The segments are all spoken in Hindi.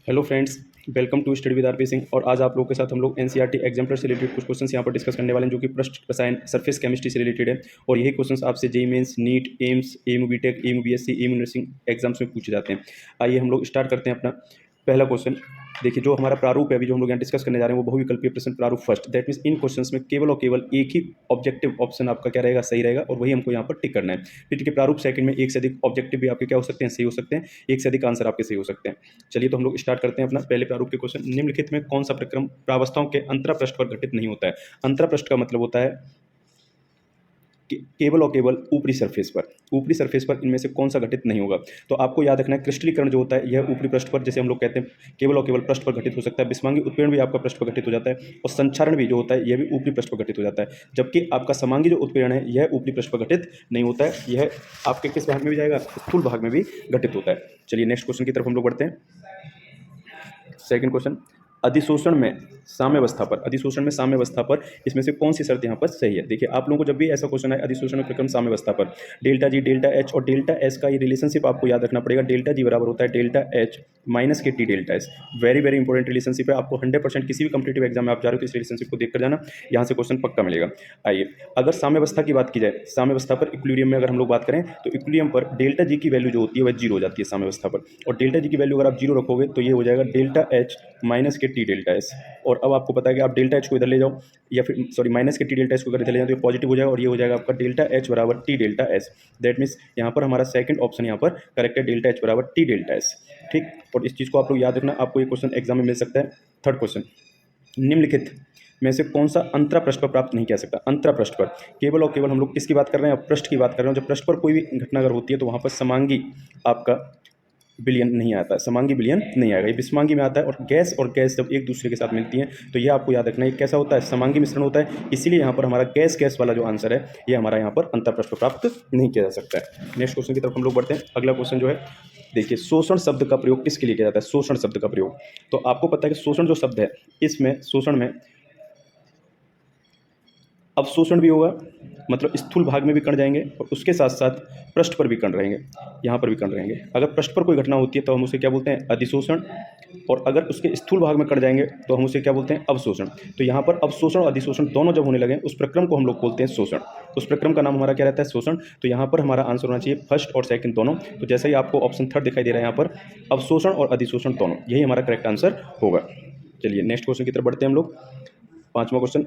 Hello friends, welcome to study with RP Singh. और आज आप लोगों के साथ हम लोग एनसीईआरटी एग्जाम्पलर से रिलेटेड कुछ क्वेश्चंस यहाँ पर डिस्कस करने वाले हैं, जो कि पृष्ठ रसायन सरफेस केमिस्ट्री से रिलेटेड है। और यही क्वेश्चंस आपसे JEE mains, NEET, AIIMS, AMU BTech, AMU BSc, AMU nursing exams में पूछे जाते हैं। आइए हम लोग स्टार्ट करते हैं अपना पहला क्वेश्चन। देखिए, जो हमारा प्रारूप है अभी जो हम लोग यहाँ डिस्कस करने जा रहे हैं, वो बहुविकल्पीय प्रश्न प्रारूप first. That means in questions में केवल और केवल एक ही ऑब्जेक्टिव ऑप्शन आपका क्या रहेगा, सही रहेगा, और वही हमको यहाँ पर टिक करना है। फिर के प्रारूप सेकंड में एक से अधिक ऑब्जेक्टिव भी आपके क्या हो सकते हैं, सही हो सकते हैं, एक से अधिक आंसर आपके सही हो सकते हैं। चलिए तो हम लोग स्टार्ट करते हैं अपना पहले प्रारूप के क्वेश्चन। निम्नलिखित में कौन सा प्रक्रम प्रावस्थाओं के अंतरापृष्ठ पर घटित नहीं होता है। अंतरापृष्ठ का मतलब होता है केवल और केवल ऊपरी सरफेस पर इनमें से कौन सा घटित नहीं होगा। तो आपको याद रखना है, क्रिस्टलीकरण जो होता है यह ऊपरी पृष्ठ पर, जैसे हम लोग कहते हैं, केवल और केवल पृष्ठ पर घटित हो सकता है। विस्मांगी उत्पीड़न भी आपका पृष्ठ पर घटित हो जाता है, और संक्षारण भी जो होता है यह भी ऊपरी पृष्ठ पर घटित हो जाता है। जबकि आपका समांगी जो उत्पीड़न है यह ऊपरी पृष्ठ पर घटित नहीं होता है, यह आपके किस भाग में भी जाएगा, स्थूल भाग में भी घटित होता है। चलिए नेक्स्ट क्वेश्चन की तरफ हम लोग बढ़ते हैं। सेकंड क्वेश्चन, अधिशोषण में साम्यावस्था पर इसमें से कौन सी शर्त यहाँ पर सही है। देखिए, आप लोगों को जब भी ऐसा क्वेश्चन है अधिशोषण में प्रक्रम साम्यावस्था पर, डेल्टा जी, डेल्टा एच और डेल्टा एस का ये रिलेशनशिप आपको याद रखना पड़ेगा। डेल्टा जी बराबर होता है डेल्टा एच माइनस के T delta S. Very very important relationship है। आपको 100% किसी भी कॉम्पिटिटिव एग्जाम में आप जा रहे हो तो इस रिलेशनशिप को देख कर जाना, यहाँ से क्वेश्चन पक्का मिलेगा। आइए, अगर साम्यावस्था की बात की जाए, साम्यावस्था पर इक्विलिब्रियम में अगर हम लोग बात करें तो इक्विलिब्रियम पर डेल्टा जी की वैल्यू जो होती है वह जीरो हो जाती है साम्यावस्था पर। और डेल्टा जी की वैल्यू अगर आप जीरो रखोगे तो ये हो जाएगा डेल्टा एच माइनस के टी डेल्टा एस। और अब आपको पता है कि आप डेल्टा एच को इधर ले जाओ, या फिर सॉरी माइनस के टी डेल्टा एस को अगर इधर ले जाओ तो ये पॉजिटिव हो जाएगा, और ये हो जाएगा आपका डेल्टा एच बराबर T delta S. That means यहाँ पर हमारा सेकंड ऑप्शन यहाँ पर करेक्ट है, डेल्टा एच बराबर टी डेल्टा एस। ठीक, और इस चीज़ को आप लोग याद रखना, आपको ये क्वेश्चन एग्जाम में मिल सकता है। थर्ड क्वेश्चन, निम्नलिखित में से कौन सा अंतरा पृष्ठ पर प्राप्त नहीं किया सकता। अंतरा पृष्ठ पर केवल और केवल हम लोग किसकी बात कर रहे हैं, पृष्ठ की बात कर रहे हैं। जब पृष्ठ पर कोई भी घटना अगर होती है तो वहाँ पर समांगी आपका विलयन नहीं आता है, समांगी विलयन नहीं आएगा, ये विस्मांगी में आता है। और गैस जब एक दूसरे के साथ मिलती हैं तो ये आपको याद रखना है, कैसा होता है, समांगी मिश्रण होता है। इसीलिए यहाँ पर हमारा गैस गैस वाला जो आंसर है ये हमारा यहाँ पर अंतरपृष्ठ प्राप्त नहीं किया जा सकता है। नेक्स्ट क्वेश्चन की तरफ हम लोग बढ़ते हैं। अगला क्वेश्चन जो है, देखिए, शोषण शब्द का प्रयोग किसके लिए किया जाता है। शोषण शब्द का प्रयोग, तो आपको पता है कि शोषण जो शब्द है, इसमें शोषण में अवशोषण भी होगा, मतलब स्थूल भाग में भी कण जाएंगे, और उसके साथ साथ पृष्ठ पर भी कण रहेंगे, यहाँ पर भी कण रहेंगे। अगर पृष्ठ पर कोई घटना होती है तो हम उसे क्या बोलते हैं, अधिशोषण। और अगर उसके स्थूल भाग में कण जाएंगे तो हम उसे क्या बोलते हैं, अवशोषण। तो यहाँ पर अवशोषण और अधिशोषण दोनों जब होने लगे उस प्रक्रम को हम लोग बोलते हैं शोषण। उस प्रक्रम का नाम हमारा क्या रहता है, शोषण। तो यहाँ पर हमारा आंसर होना चाहिए फर्स्ट और सेकंड दोनों। तो जैसे ही आपको ऑप्शन थर्ड दिखाई दे रहा है यहाँ पर, अवशोषण और अधिशोषण दोनों, यही हमारा करेक्ट आंसर होगा। चलिए नेक्स्ट क्वेश्चन की तरफ बढ़ते हैं हम लोग। पांचवा क्वेश्चन,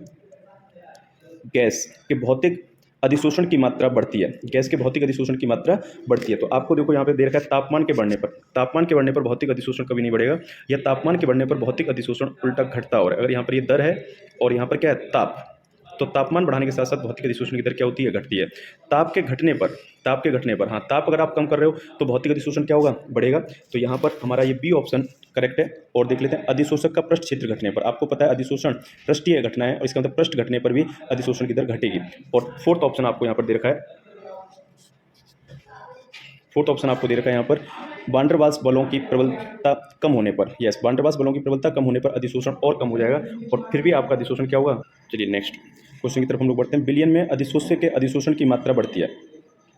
गैस के भौतिक अधिशोषण की मात्रा बढ़ती है। गैस के भौतिक अधिशोषण की मात्रा बढ़ती है। तो आपको देखो यहाँ पे दे रखा है, तापमान के बढ़ने पर भौतिक अधिशोषण कभी नहीं बढ़ेगा, या तापमान के बढ़ने पर भौतिक अधिशोषण उल्टा घटता हो रहा है। अगर यहाँ पर ये दर है और यहाँ पर क्या है, ताप, तो तापमान बढ़ाने के साथ साथ भौतिक अधिशोषण की दर क्या होती है, घटती है। ताप के घटने पर हाँ, ताप अगर आप कम कर रहे हो तो भौतिक अधिशोषण क्या होगा, बढ़ेगा। तो यहाँ पर हमारा ये बी ऑप्शन करेक्ट है। और देख लेते हैं, अधिशोषक का पृष्ठ क्षेत्र घटने पर, आपको पता है अधिशोषण पृष्ठीय घटना है, और इसका मतलब पृष्ठ घटने पर भी अधिशोषण की दर घटेगी। और फोर्थ ऑप्शन आपको यहाँ पर दे रखा है, यहाँ पर वान डर वाल्स बलों की प्रबलता कम होने पर, यस, वान डर वाल्स बलों की प्रबलता कम होने पर अधिशोषण और कम हो जाएगा, और फिर भी आपका अधिशोषण क्या होगा। चलिए नेक्स्ट क्वेश्चन की तरफ हम लोग बढ़ते हैं। विलयन में अधिशोष्य के अधिशोषण की मात्रा बढ़ती है।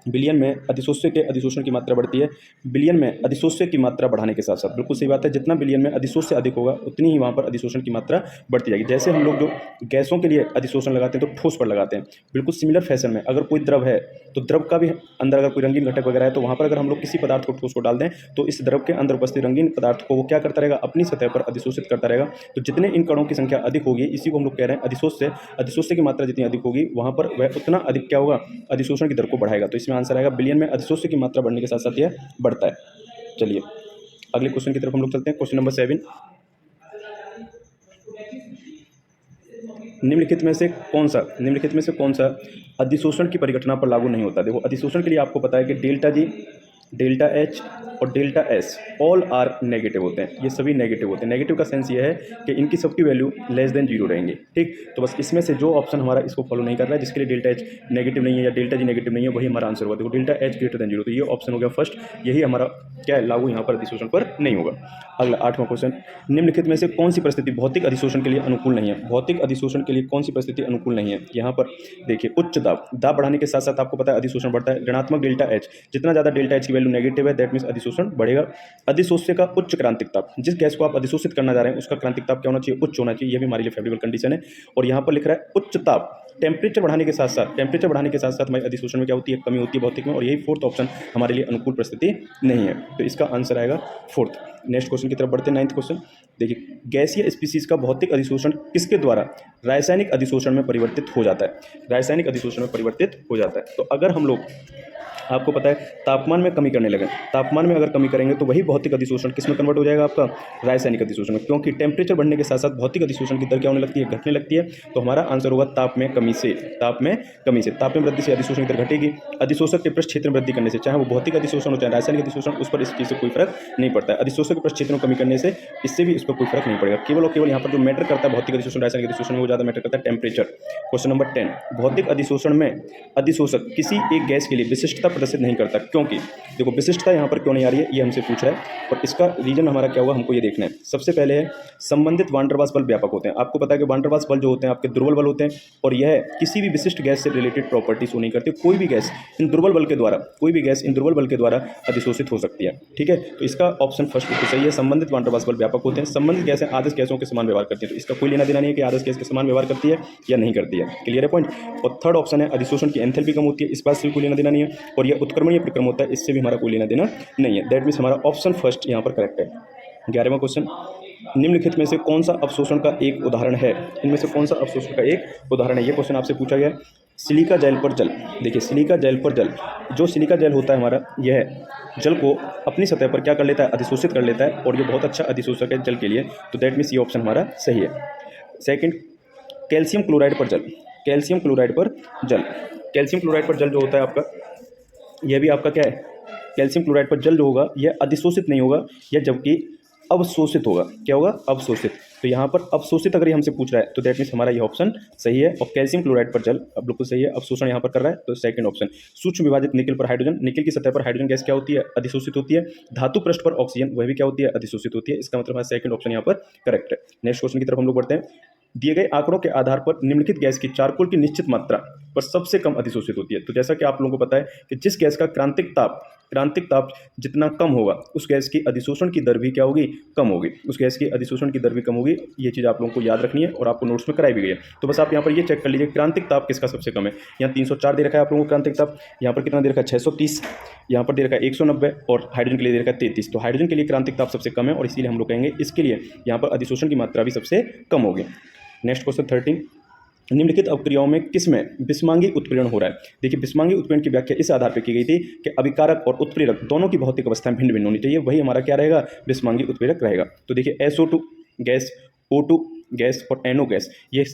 विलयन में अधिशोष्य के अधिशोषण की मात्रा बढ़ती है। विलयन में अधिशोष्य की मात्रा बढ़ाने के साथ साथ, बिल्कुल सही बात है, जितना विलयन में अधिशोष्य अधिक होगा उतनी ही वहाँ पर अधिशोषण की मात्रा बढ़ती जाएगी। जैसे हम लोग जो गैसों के लिए अधिशोषण लगाते हैं तो ठोस पर लगाते हैं, बिल्कुल सिमिलर फैशन में अगर कोई द्रव है तो द्रव का भी अंदर अगर कोई रंगीन घटक वगैरह है तो वहाँ पर अगर हम लोग किसी पदार्थ को, ठोस को डाल दें तो इस द्रव के अंदर उपस्थित रंगीन पदार्थ को वो क्या करता रहेगा, अपनी सतह पर अधिशोषित करता रहेगा। तो जितने इन कणों की संख्या अधिक होगी, इसी को हम लोग कह रहे हैं अधिशोष्य। अधिशोष्य की मात्रा जितनी अधिक होगी वहाँ पर वह उतना अधिक क्या होगा, अधिशोषण की दर को बढ़ाएगा। तो इसमें आंसर आएगा विलयन में अधिशोष्य की मात्रा बढ़ने के साथ साथ यह बढ़ता है। चलिए अगले क्वेश्चन की तरफ हम लोग चलते हैं। क्वेश्चन नंबर 7, निम्नलिखित में से कौन सा अधिशोषण की परिघटना पर लागू नहीं होता। देखो, अधिशोषण के लिए आपको पता है कि डेल्टा जी, डेल्टा एच और delta S all are negative होते हैं, ये सभी नेगेटिव होते हैं। नेगेटिव का सेंस ये है कि इनकी सबकी वैल्यू लेस देन जीरो रहेंगे। ठीक, तो बस इसमें से जो ऑप्शन हमारा इसको फॉलो नहीं कर रहा है, जिसके लिए डेल्टा एच नेगेटिव नहीं है या डेल्टा जी नेगेटिव नहीं है, वही हमारा आंसर होगा। देखो, delta H greater than zero, तो ये ऑप्शन हो गया फर्स्ट, यही हमारा क्या है, लागू यहाँ पर अधिशोषण पर नहीं होगा। अगला 8वां क्वेश्चन, निम्नलिखित में से कौन सी परिस्थिति भौतिक अधिशोषण के लिए अनुकूल नहीं है। भौतिक अधिशोषण के लिए कौन सी परिस्थिति अनुकूल नहीं है। यहाँ पर देखिए, उच्च दाब बढ़ाने के साथ साथ आपको पता है अधिशोषण बढ़ता है। ऋणात्मक डेल्टा एच, जितना ज़्यादा डेल्टा एच की वैल्यू नेगेटिव है, दैट मीन्स अधिशोषण बढ़ेगा। अधिशोष्य का उच्च क्रांतिक ताप, जिस गैस को आप अधिशोषित करना जा रहे हैं उसका क्रांतिक ताप क्या होना चाहिए, उच्च होना चाहिए। ये भी हमारे लिए फेवरेबल कंडीशन है। और यहाँ पर लिख रहा है उच्च ताप, टेम्परेचर बढ़ाने के साथ साथ हमारे अधिशोषण में क्या होती है, कमी होती है भौतिक में, और यही फोर्थ ऑप्शन हमारे लिए अनुकूल परिस्थिति नहीं है, तो इसका आंसर आएगा फोर्थ। नेक्स्ट क्वेश्चन की तरफ बढ़ते हैं, 9th क्वेश्चन। देखिए, गैसीय स्पीसीज का भौतिक अधिशोषण किसके द्वारा रासायनिक अधिशोषण में परिवर्तित हो जाता है, रासायनिक अधिशोषण में परिवर्तित हो जाता है। तो अगर हम लोग, आपको पता है, तापमान में कमी करने लगे, तापमान में अगर कमी करेंगे तो वही भौतिक अधिशोषण किस में कन्वर्ट हो जाएगा, आपका रासायनिक अधिशोषण में, क्योंकि टेम्परेचर बढ़ने के साथ साथ भौतिक अधिशोषण की दर क्या होने लगती है, घटने लगती है। तो हमारा आंसर होगा ताप में कमी से, ताप में कमी से। ताप में वृद्धि से अधिशोषण की दर घटेगी, अधिशोषक के पृष्ठ क्षेत्र में वृद्धि करने से, चाहे वो भौतिक अधिशोषण हो चाहे रासायनिक अधिशोषण, उस पर इस चीज़ से कोई फर्क नहीं पड़ता है। अधिशोषक के पृष्ठ क्षेत्र में कमी करने से इससे भी इस पर कोई फर्क नहीं पड़ेगा। केवल और केवल यहाँ पर जो मैटर करता है भौतिक अधिशोषण रासायनिक अधिशोषण में, वो ज़्यादा मैटर करता है टेम्परेचर। क्वेश्चन नंबर 10, भौतिक अधिशोषण में अधिशोषक किसी एक गैस के लिए विशिष्टता प्रदर्शित नहीं करता, क्योंकि देखो विशिष्टता यहाँ पर क्यों नहीं आ रही है, ये हमसे पूछ रहा है, और इसका रीजन हमारा क्या होगा हमको ये देखना है। सबसे पहले है संबंधित वान डर वाल्स बल व्यापक होते हैं। आपको पता है कि वान डर वाल्स बल जो होते हैं आपके दुर्बल बल होते हैं, और यह किसी भी विशिष्ट गैस से रिलेटेड प्रॉपर्टी शो नहीं करते। कोई भी गैस इन दुर्बल बल के द्वारा, कोई भी गैस इन दुर्बल बल के द्वारा अधिशोषित हो सकती है, ठीक है। तो इसका ऑप्शन फर्स्ट बिल्कुल सही है, संबंधित वान डर वाल्स बल व्यापक होते हैं। संबंधित गैसें आदर्श गैसों के समान व्यवहार करती है, तो इसका कोई लेना देना नहीं है कि आदर्श गैस के समान व्यवहार करती है या नहीं करती है, क्लियर है पॉइंट। और थर्ड ऑप्शन है अधिशोषण की एंथैल्पी कम होती है, इस बात से भी कोई लेना देना नहीं है, और यह उत्क्रमणीय प्रक्रम होता है, इससे भी हमारा कोई लेना देना नहीं है। दैट मीन्स हमारा ऑप्शन फर्स्ट यहाँ पर करेक्ट है। 11वां क्वेश्चन, निम्नलिखित में से कौन सा अवशोषण का एक उदाहरण है, इनमें से कौन सा अवशोषण का एक उदाहरण है, ये क्वेश्चन आपसे पूछा गया है। सिलिका जेल पर जल, देखिए सिलिका जेल पर जल, जो सिलिका जेल होता है हमारा, यह जल को अपनी सतह पर क्या कर लेता है, अधिशोषित कर लेता है, और ये बहुत अच्छा अधिशोषक है जल के लिए, तो दैट मीन्स ये ऑप्शन हमारा सही है। सेकंड, कैल्शियम क्लोराइड पर जल, कैल्शियम क्लोराइड पर जल, कैल्शियम क्लोराइड पर जल जो होता है आपका, यह भी आपका क्या है, कैल्शियम क्लोराइड पर जल जो होगा यह अधिशोषित नहीं होगा, यह जबकि अवशोषित होगा। क्या होगा, अवशोषित। तो यहाँ पर अवशोषित अगर ये हमसे पूछ रहा है तो दैट मीन्स हमारा ये ऑप्शन सही है, और कैल्शियम क्लोराइड पर जल अब बिल्कुल सही है, अवशोषण यहाँ पर कर रहा है, तो सेकंड ऑप्शन। सूक्ष्म विभाजित निकल पर हाइड्रोजन, निकल की सतह पर हाइड्रोजन गैस क्या होती है, अधिशोषित होती है। धातु पृष्ठ पर ऑक्सीजन, वह भी क्या होती है, अधिशोषित होती है। इसका मतलब हमारा सेकंड ऑप्शन यहाँ पर करेक्ट है। नेक्स्ट क्वेश्चन की तरफ हम लोग बढ़ते हैं। दिए गए आंकड़ों के आधार पर निम्नलिखित गैस की चारकोल की निश्चित मात्रा पर सबसे कम अधिशोषित होती है। तो जैसा कि आप लोगों को पता है कि जिस गैस का क्रांतिक ताप जितना कम होगा, उस गैस की अधिशोषण की दर भी क्या होगी, कम होगी, उस गैस की अधिशोषण की दर भी कम होगी। ये चीज़ आप लोगों को याद रखनी है, और आपको नोट्स में कराई भी गई है। तो बस आप यहाँ पर ये चेक कर लीजिए क्रांतिक ताप किसका सबसे कम है। यहाँ 304 दे रखा है आप लोगों को क्रांतिक ताप, यहाँ पर कितना दे रखा है 630, यहाँ पर दे रखा है 190, और हाइड्रोजन के लिए दे रखा है 33। तो हाइड्रोजन के लिए क्रांतिक ताप सबसे कम है, और इसीलिए हम लोग कहेंगे इसके लिए यहाँ पर अधिशोषण की मात्रा भी सबसे कम होगी। नेक्स्ट क्वेश्चन 13, निम्नलिखित अपक्रियाओं में किसमें विषमांगी उत्प्रेरण हो रहा है। देखिए विषमांगी उत्प्रेरण की व्याख्या इस आधार पर की गई थी कि अभिकारक और उत्प्रेरक दोनों की भौतिक अवस्थाएं भिन्न भिन्न होनी चाहिए, वही हमारा क्या रहेगा, विषमांगी उत्प्रेरक रहेगा। तो देखिए SO2 गैस, O2 गैस और NO गैस, ये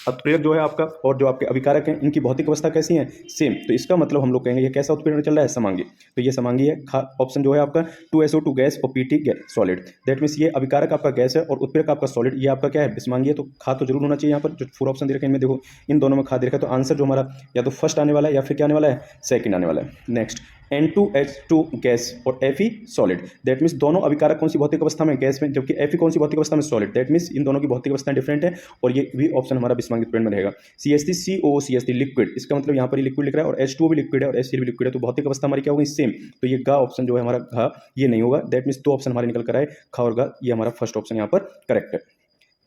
उत्प्रेरक जो है आपका, और जो आपके अभिकारक हैं इनकी भौतिक अवस्था कैसी है, सेम। तो इसका मतलब हम लोग कहेंगे ये कैसा उत्प्रेरण चल रहा है, समांगी। तो ये समांगी है। ऑप्शन जो है आपका 2SO2 गैस और PT gas solid, that means ये अभिकारक आपका गैस है और उत्प्रेरक आपका सॉलिड, ये आपका क्या है, विषमांगी है। तो खा तो जरूर होना चाहिए। यहाँ पर जो 4 ऑप्शन दे रखे हैं इनमें देखो, इन दोनों में खा दे रखा है, तो आंसर जो हमारा या तो फर्स्ट आने वाला है या फिर क्या आने वाला है, सेकंड आने वाला है। नेक्स्ट, N2H2 गैस और Fe सॉलिड, दैट मीन्स दोनों अभिकारक कौन सी भौतिक अवस्था में, गैस में, जबकि Fe कौन सी भौतिक अवस्था में, सॉलिड। दैट मीन्स इन दोनों की भौतिक अवस्थाएं डिफरेंट है, और ये भी ऑप्शन हमारा विषमांगी उत्प्रेरण में रहेगा। CH3COO लिक्विड, इसका मतलब यहाँ पर लिक्विड लिख रहा है, और H2O भी लिक्विड है और HCl भी लिक्विड है, तो भौतिक अवस्था हमारी क्या होगी, सेम। तो ये गा ऑप्शन जो है हमारा घा, ये नहीं होगा। दैट मीन्स 2 ऑप्शन हमारे निकल कर आए, खा और गा, ये हमारा फर्स्ट ऑप्शन यहाँ पर करेक्ट है।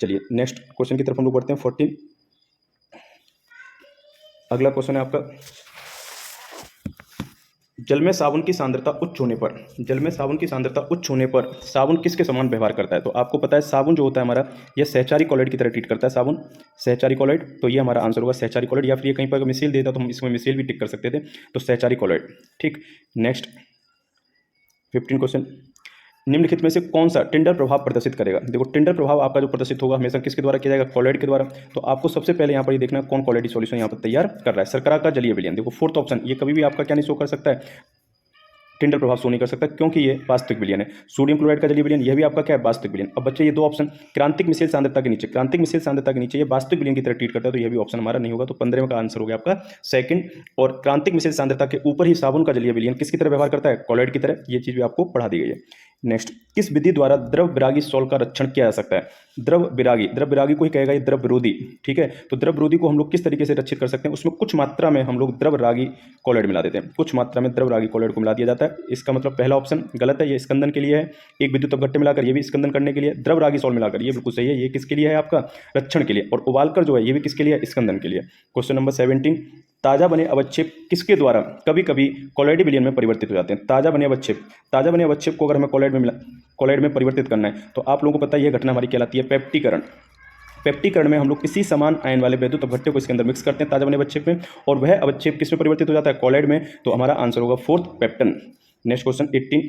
चलिए नेक्स्ट क्वेश्चन की तरफ हम लोग बढ़ते हैं। 14, अगला क्वेश्चन है आपका, जल में साबुन की सांद्रता उच्च होने पर, जल में साबुन की सांद्रता उच्च होने पर साबुन किसके समान व्यवहार करता है। तो आपको पता है साबुन जो होता है हमारा, यह सहचारी कॉलोइड की तरह ट्रीट करता है, साबुन सहचारी कॉलोइड। तो ये हमारा आंसर होगा सहचारी कॉलोइड, या फिर ये कहीं पर मिसेल देता तो हम इसमें मिसेल भी टिक कर सकते थे, तो सहचारी कॉलोइड, ठीक। नेक्स्ट 15 क्वेश्चन, निम्नलिखित में से कौन सा टिंडल प्रभाव प्रदर्शित करेगा। देखो टिंडल प्रभाव आपका जो प्रदर्शित होगा हमेशा किसके द्वारा किया जाएगा, कॉलोइड के द्वारा। तो आपको सबसे पहले यहाँ पर ये देखना कौन कॉलोइड सॉल्यूशन यहाँ पर तैयार कर रहा है, शर्करा का जलीय विलयन। देखो फोर्थ ऑप्शन, ये कभी भी आपका क्या नहीं शो कर सकता है, टिंडल प्रभाव शो नहीं कर सकता, क्योंकि ये वास्तविक विलयन है। सोडियम क्लोराइड का जलीय विलयन, यह भी आपका क्या है, वास्तविक विलयन। अब बच्चे ये 2 ऑप्शन, क्रांतिक मिश्रित सांद्रता के नीचे, क्रांतिक मिश्रित सांद्रता के नीचे ये वास्तविक विलयन की तरह ट्रीट करता है, तो यह भी ऑप्शन हमारा नहीं होगा। तो 15वें का आंसर हो गया आपका सेकंड। और क्रांतिक मिश्रित सांद्रता के ऊपर ही साबुन का जलीय विलयन किसकी तरह व्यवहार करता है, कॉलोइड की तरह, ये चीज भी आपको पढ़ा दी गई है। नेक्स्ट, किस विधि द्वारा द्रव विरागी सॉल का रक्षण किया जा सकता है? द्रव विरागी को ही कहेगा ये द्रव विरोधी, ठीक है। तो द्रव विरोधी को हम लोग किस तरीके से रक्षित कर सकते हैं? उसमें कुछ मात्रा में हम लोग द्रव रागी कॉलेड मिला देते हैं, कुछ मात्रा में द्रव रागी कॉलेड को मिला दिया जाता है। इसका मतलब पहला ऑप्शन गलत है, ये स्कंदन के लिए है। एक विद्युत अपघट्य मिलाकर ये भी स्कंदन करने के लिए, द्रव रागी सॉल मिलाकर ये बिल्कुल सही है, ये किसके लिए है? आपका रक्षण के लिए। और उबालकर जो है ये भी किसके लिए? स्कंदन के लिए। क्वेश्चन नंबर 17, ताजा बने अवक्षेप किसके द्वारा कभी कभी कॉलेडी विलयन में परिवर्तित हो जाते हैं? ताजा बने अवक्षेप को अगर हमें कॉलेड में परिवर्तित करना है तो आप लोगों को पता है यह घटना हमारी कहलाती है पेप्टीकरण। पेप्टीकरण में हम लोग इसी समान आयन वाले वैद्युत अपघट्य को इसके अंदर मिक्स करते हैं ताजा बने अवक्षेप में, और वह अवक्षेप किस में परिवर्तित हो जाता है? कॉलेड में। तो हमारा आंसर होगा फोर्थ, पेप्टन। नेक्स्ट क्वेश्चन 18,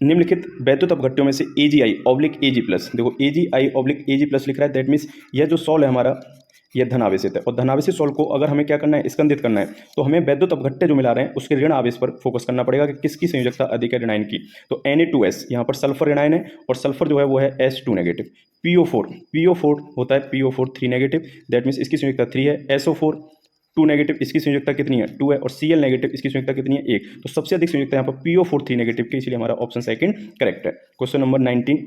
निम्नलिखित वैद्युत अपघट्यों में से AgI/Ag+, देखो AgI/Ag+ लिख रहा है, दैट मीन्स यह जो सॉल है हमारा यह धन आवेशित है, और धन आवेशित सॉल को अगर हमें क्या करना है? स्कंदित करना है, तो हमें वैद्युत अपघट्य जो मिला रहे हैं उसके ऋण आवेश पर फोकस करना पड़ेगा कि किसकी संयोजकता अधिक है ऋणायन की। तो Na2S यहाँ पर सल्फर ऋणायन है, और सल्फर जो है वो है S2 नेगेटिव। PO4 होता है PO4 3 नेगेटिव, दैट मीन्स इसकी संयोजकता 3 है। SO4 2 नेगेटिव, इसकी संयोजकता कितनी है? 2 है। और Cl नेगेटिव, इसकी संयोजकता कितनी है? 1। तो सबसे अधिक संयोजकता यहाँ पर PO4 3 नेगेटिव की, इसलिए हमारा ऑप्शन सेकंड करेक्ट है। क्वेश्चन नंबर 19,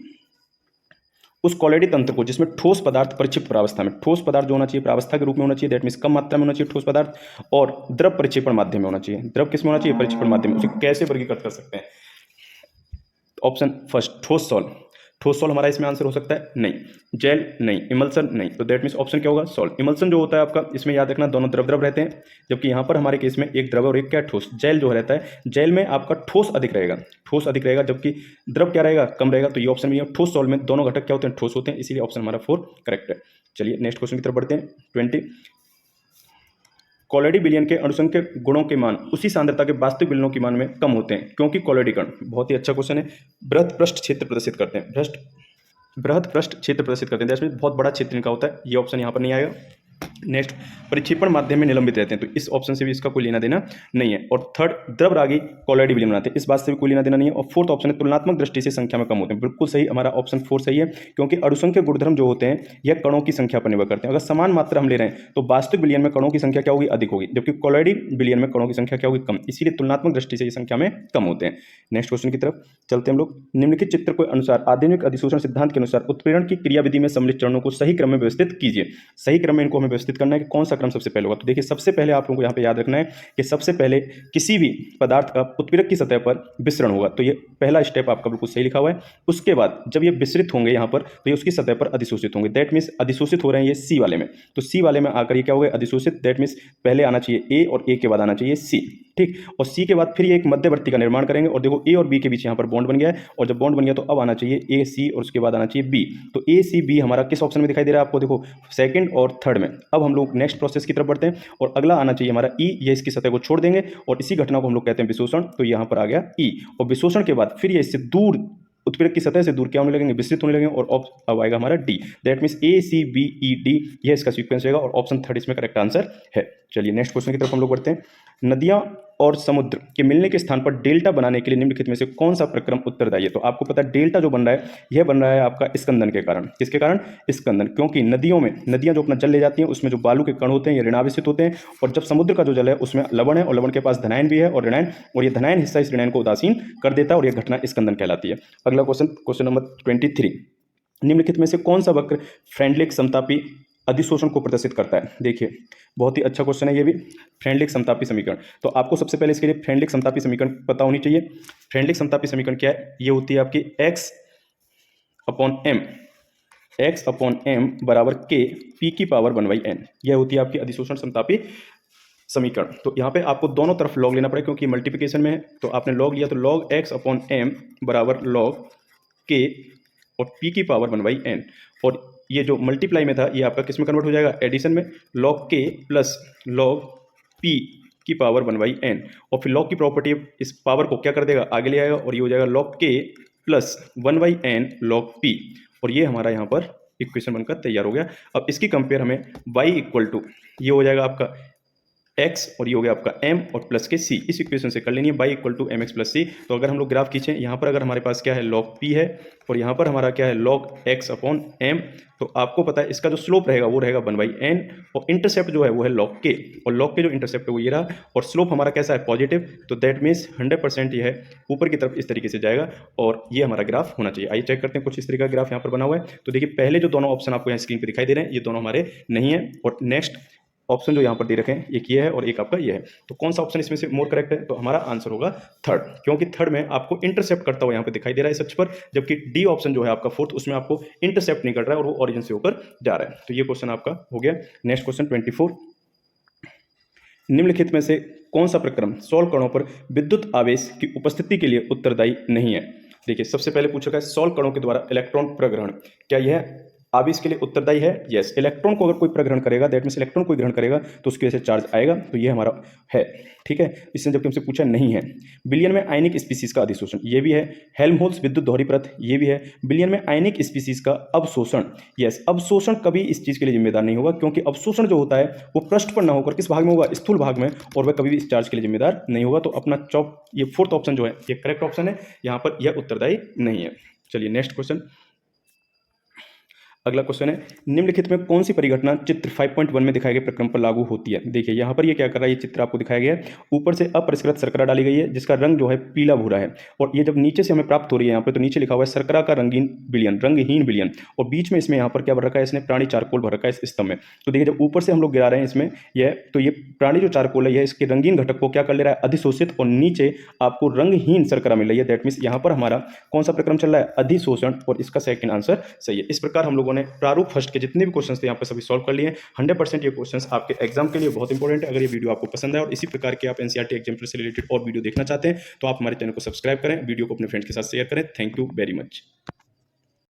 उस कॉलेडी तंत्र को जिसमें ठोस पदार्थ परिक्षिप्त प्रावस्था में, ठोस पदार्थ जो होना चाहिए प्रावस्था के रूप में होना चाहिए, दैट मीन्स कम मात्रा में होना चाहिए ठोस पदार्थ, और द्रव परिक्षेपण माध्यम में होना चाहिए। द्रव किस में होना चाहिए? परिक्षेपण माध्यम में। उसे कैसे वर्गीकृत कर सकते हैं? ऑप्शन फर्स्ट, ठोस सॉल। ठोस सॉल हमारा इसमें आंसर हो सकता है? नहीं। जेल नहीं। इमल्सन नहीं। तो दैट मीन्स ऑप्शन क्या होगा? सॉल। इमल्सन जो होता है आपका, इसमें याद रखना दोनों द्रव रहते हैं, जबकि यहाँ पर हमारे केस में एक द्रव और एक क्या? ठोस। जेल जो रहता है, जेल में आपका ठोस अधिक रहेगा, जबकि द्रव क्या रहेगा? कम रहेगा। तो ये ऑप्शन में, ठोस सॉल में दोनों घटक क्या होते हैं? ठोस होते हैं, इसीलिए ऑप्शन हमारा 4 करेक्ट है। चलिए नेक्स्ट क्वेश्चन की तरफ बढ़ते हैं। 20, कॉलेडी विलयन के अणुसंख्य गुणों के मान उसी सांद्रता के वास्तविक विलयनों के मान में कम होते हैं, क्योंकि कॉलेडी कण, बहुत ही अच्छा क्वेश्चन है, बृहद पृष्ठ क्षेत्र प्रदर्शित करते हैं, बृहद पृष्ठ क्षेत्र प्रदर्शित करते हैं, जैसे बहुत बड़ा क्षेत्र इनका होता है। ये ऑप्शन यहाँ पर नहीं आएगा। नेक्स्ट, परिक्षेपण माध्यम में निलंबित रहते हैं, तो इस ऑप्शन से भी इसका कोई लेना देना नहीं है। और थर्ड, द्रव रागी कॉलेडी विलयन बनाते हैं, इस बात से भी कोई लेना देना नहीं है। और फोर्थ ऑप्शन है, तुलनात्मक दृष्टि से संख्या में कम होते हैं, बिल्कुल सही, हमारा ऑप्शन 4 सही है, क्योंकि अणुसंख्य गुणधर्म जो होते हैं यह कणों की संख्या पर निर्भर करते हैं। अगर समान मात्रा हम ले रहे हैं तो वास्तविक विलयन में कणों की संख्या क्या होगी? अधिक होगी, जबकि कॉलेडी विलयन में कणों की संख्या क्या होगी? कम, इसीलिए तुलनात्मक दृष्टि से ये संख्या में कम होते हैं। नेक्स्ट क्वेश्चन की तरफ चलते हैं हम लोग। निम्नलिखित चित्र के अनुसार आधुनिक अधिशोषण सिद्धांत के अनुसार उत्प्रेरण की क्रियाविधि में सम्मिलित चरणों को सही क्रम में व्यवस्थित कीजिए। सही क्रम में इनको हमें व्यवस्थित करना है कि कौन सा क्रम सबसे पहले होगा। तो देखिए, सबसे पहले आप लोगों को यहाँ पे याद रखना है कि सबसे पहले किसी भी पदार्थ का उत्प्रेरक की सतह पर विसरण होगा, तो ये पहला स्टेप आपका बिल्कुल सही लिखा हुआ है। उसके बाद जब ये विसरित होंगे यहाँ पर, तो ये उसकी सतह पर अधिशोषित होंगे, दैट मीन्स अधिशोषित हो रहे हैं ये सी वाले में, तो सी वाले में आकर ये क्या हो गए? अधिशोषित, दैट मीन्स पहले आना चाहिए ए और ए के बाद आना चाहिए सी, ठीक। और सी के बाद फिर ये एक मध्यवर्ती का निर्माण करेंगे, और देखो ए और बी के बीच यहाँ पर बॉन्ड बन गया है, और जब बॉन्ड बन गया तो अब आना चाहिए ए सी और उसके बाद आना चाहिए बी। तो ए सी बी हमारा किस ऑप्शन में दिखाई दे रहा है आपको? देखो सेकंड और थर्ड में। अब हम लोग नेक्स्ट प्रोसेस की तरफ बढ़ते हैं, और अगला आना चाहिए हमारा ई, ये इसकी सतह को छोड़ देंगे, और इसी घटना को हम लोग कहते हैं विशोषण, तो यहाँ पर आ गया ई। और विशोषण के बाद फिर ये इससे दूर, उत्प्रेरक की सतह से दूर क्या होने लगेंगे? विस्तृत होने लगेंगे, और अब आएगा हमारा D, that means A C B E D, यह इसका सीक्वेंस रहेगा, और ऑप्शन थर्ड इसमें करेक्ट आंसर है। चलिए नेक्स्ट क्वेश्चन की तरफ हम लोग बढ़ते हैं। नदियां और समुद्र के मिलने के स्थान पर डेल्टा बनाने के लिए निम्नलिखित में से कौन सा प्रक्रम उत्तरदायी है? तो आपको पता है डेल्टा जो बन रहा है यह बन रहा है आपका स्कंदन के कारण। किसके कारण? स्कंदन, क्योंकि नदियां जो अपना जल ले जाती हैं उसमें जो बालू के कण होते हैं ये ऋणावेशित होते हैं, और जब समुद्र का जो जल है उसमें लवण है, और लवण के पास धनायन भी है, और ये धनायन हिस्सा इस ऋणायन को उदासीन कर देता है, और यह घटना स्कंदन कहलाती है। अगला क्वेश्चन नंबर 23, निम्नलिखित में से कौन सा वक्र फ्रेंडलिक समतापी अधिशोषण को प्रदर्शित करता है? देखिए, बहुत ही अच्छा क्वेश्चन है ये भी, फ्रेंडलिक समतापी समीकरण। तो आपको सबसे पहले इसके लिए फ्रेंडलिक समतापी समीकरण पता होनी चाहिए। फ्रेंडलिक समतापी समीकरण क्या है? ये होती है आपकी x अपॉन m बराबर k p की पावर 1/n, यह होती है आपकी अधिशोषण समतापी समीकरण। तो यहाँ पे आपको दोनों तरफ लॉग लेना पड़ेगा, क्योंकि मल्टीप्लिकेशन में है, तो आपने लॉग लिया तो लॉग x अपॉन m बराबर लॉग k और p की पावर 1/n, और ये जो मल्टीप्लाई में था ये आपका किस में कन्वर्ट हो जाएगा? एडिशन में, log k plus log p की पावर 1/n, और फिर log की प्रॉपर्टी इस पावर को क्या कर देगा? आगे ले आएगा, और ये हो जाएगा log k plus 1/n log p, और ये हमारा यहाँ पर इक्वेशन बनकर तैयार हो गया। अब इसकी कंपेयर हमें y इक्वल टू, ये हो जाएगा आपका एक्स और ये हो गया आपका एम और प्लस के सी, इस इक्वेशन से कर लेनी है, y equal to m x plus c. तो अगर हम लोग ग्राफ खींचें, यहाँ पर अगर हमारे पास क्या है लॉग पी है और यहाँ पर हमारा क्या है लॉग एक्स अपॉन एम, तो आपको पता है इसका जो स्लोप रहेगा वो रहेगा 1/n और इंटरसेप्ट जो है वो है लॉग के, और लॉग के जो इंटरसेप्ट है वो ये रहा, और स्लोप हमारा कैसा है पॉजिटिव, तो दैट मीन्स 100% ये है ऊपर की तरफ इस तरीके से जाएगा और ये हमारा ग्राफ होना चाहिए। आइए चेक करते हैं कुछ इस तरीके का ग्राफ यहाँ पर बना हुआ है। तो देखिए पहले जो दोनों ऑप्शन आपको यहाँ स्क्रीन पर दिखाई दे रहे हैं ये दोनों हमारे नहीं है, और नेक्स्ट ऑप्शन जो यहाँ पर दे रखे हैं एक ये है और एक आपका ये है। तो कौन सा ऑप्शन इसमें से मोर करेक्ट है, तो हमारा आंसर होगा थर्ड, क्योंकि थर्ड में आपको इंटरसेप्ट करता हुआ यहाँ पे दिखाई दे रहा है इस अक्ष पर, जबकि डी ऑप्शन जो है आपका फोर्थ उसमें आपको इंटरसेप्ट नहीं कर रहा है और वो ओरिजिन से होकर जा रहा है। तो ये क्वेश्चन आपका हो गया। नेक्स्ट क्वेश्चन 24, निम्नलिखित में से कौन सा प्रक्रम सॉल्व कणों पर विद्युत आवेश की उपस्थिति के लिए उत्तरदायी नहीं है। देखिए सबसे पहले पूछा गया सॉल्व कणों के द्वारा इलेक्ट्रॉन प्रग्रहण, क्या यह आवेश के लिए उत्तरदायी है। यस, इलेक्ट्रॉन को अगर कोई प्रग्रहण करेगा, दैट मींस इलेक्ट्रॉन कोई ग्रहण करेगा तो उसकी वजह से चार्ज आएगा, तो ये हमारा है। ठीक है, इसने जबकि हमसे पूछा नहीं है। बिलियन में आयनिक स्पीसीज का अधिशोषण, ये भी है। हेल्महोल्ट्ज विद्युत दोहरी परत, ये भी है। बिलियन में आयनिक स्पीसीज का अवशोषण, यस, अवशोषण कभी इस चीज के लिए जिम्मेदार नहीं होगा, क्योंकि अवशोषण जो होता है वो पृष्ठ पर ना होकर किस भाग में होगा, स्थूल भाग में, और वह कभी भी इस चार्ज के लिए जिम्मेदार नहीं होगा। तो अपना ये फोर्थ ऑप्शन जो है ये करेक्ट ऑप्शन है, यहाँ पर यह उत्तरदायी नहीं है। चलिए नेक्स्ट क्वेश्चन, अगला क्वेश्चन है निम्नलिखित में कौन सी परिघटना चित्र 5.1 में दिखाए गए प्रक्रम पर लागू होती है। देखिए यहाँ पर ये क्या कर रहा है, ये चित्र आपको दिखाया गया है, ऊपर से अपरिष्कृत शर्करा डाली गई है जिसका रंग जो है पीला भूरा है, और ये जब नीचे से हमें प्राप्त हो रही है यहाँ पे, तो नीचे लिखा हुआ है शर्करा का रंगीन विलयन, रंगहीन विलयन, और बीच में इसमें यहाँ पर क्या भर रखा है, इसने प्राणी चारकोल भर रखा है इस स्तंभ में। तो देखिए जब ऊपर से हम लोग गिरा रहे हैं इसमें यह, तो ये प्राणी जो चारकोल है यह इसके रंगीन घटक को क्या कर ले रहा है, अधिशोषित, और नीचे आपको रंगहीन शर्करा मिल रही है। दैट मीन्स यहाँ पर हमारा कौन सा प्रक्रम चल रहा है, अधिशोषण, और इसका सेकंड आंसर सही है। इस प्रकार हम लोगों ने प्रारूप फर्स्ट के जितने भी क्वेश्चंस थे यहाँ पर सभी सॉल्व कर लिए। 100% ये क्वेश्चंस आपके एग्जाम के लिए बहुत इंपॉर्टेंट है। अगर ये वीडियो आपको पसंद है और इसी प्रकार के आप एनसीईआरटी एग्जाम से रिलेटेड और वीडियो देखना चाहते हैं तो आप हमारे चैनल को सब्सक्राइब करें, वीडियो को अपने फ्रेंड्स के साथ शेयर करें। Thank you very much.